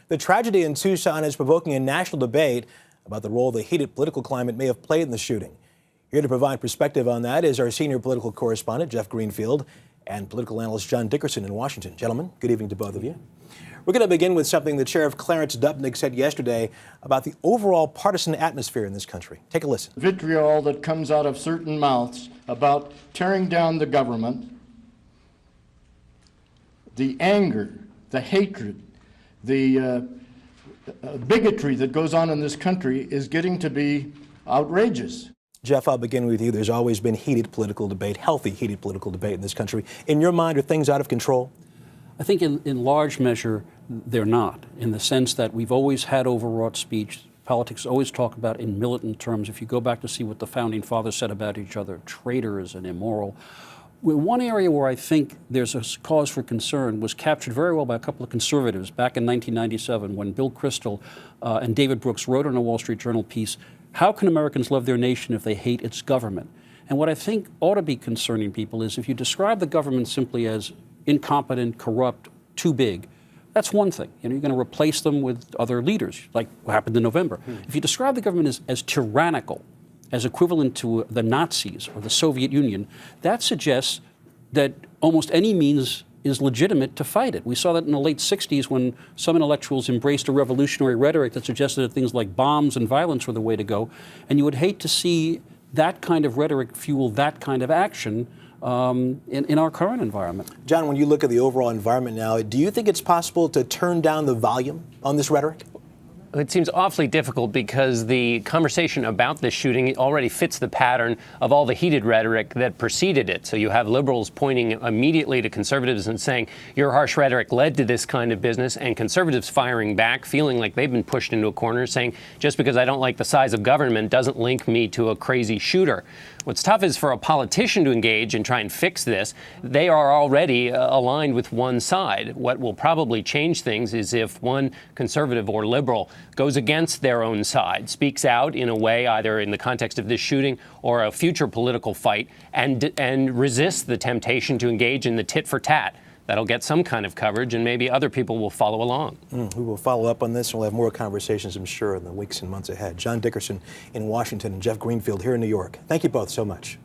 The tragedy in Tucson is provoking a national debate about the role the heated political climate may have played in the shooting. Here to provide perspective on that is our senior political correspondent, Jeff Greenfield, and political analyst John Dickerson in Washington. Gentlemen, good evening to both of you. We're going to begin with something that Sheriff Clarence Dupnick said yesterday about the overall partisan atmosphere in this country. Take a listen. Vitriol that comes out of certain mouths about tearing down the government, the anger, the hatred, the bigotry that goes on in this country is getting to be outrageous. Jeff, I'll begin with you. There's always been heated political debate, healthy heated political debate in this country. In your mind, are things out of control? I think in large measure, they're not, in the sense that we've always had overwrought speech. Politics always talk about in militant terms. If you go back to see what the founding fathers said about each other, traitors and immoral. One area where I think there's a cause for concern was captured very well by a couple of conservatives back in 1997 when Bill Kristol and David Brooks wrote in a Wall Street Journal piece, "How can Americans love their nation if they hate its government?" And what I think ought to be concerning people is if you describe the government simply as incompetent, corrupt, too big, that's one thing. You're going to replace them with other leaders, like what happened in November. If you describe the government as tyrannical, as equivalent to the Nazis or the Soviet Union, that suggests that almost any means is legitimate to fight it. We saw that in the late 60s when some intellectuals embraced a revolutionary rhetoric that suggested that things like bombs and violence were the way to go. And you would hate to see that kind of rhetoric fuel that kind of action in our current environment. John, when you look at the overall environment now, do you think it's possible to turn down the volume on this rhetoric? It seems awfully difficult because the conversation about this shooting already fits the pattern of all the heated rhetoric that preceded it. So you have liberals pointing immediately to conservatives and saying, your harsh rhetoric led to this kind of business, and conservatives firing back, feeling like they've been pushed into a corner, saying, just because I don't like the size of government doesn't link me to a crazy shooter. What's tough is for a politician to engage and try and fix this. They are already aligned with one side. What will probably change things is if one conservative or liberal goes against their own side, speaks out in a way either in the context of this shooting or a future political fight, and resists the temptation to engage in the tit for tat. That'll get some kind of coverage, and maybe other people will follow along. We will follow up on this, and we'll have more conversations, I'm sure, in the weeks and months ahead. John Dickerson in Washington and Jeff Greenfield here in New York. Thank you both so much.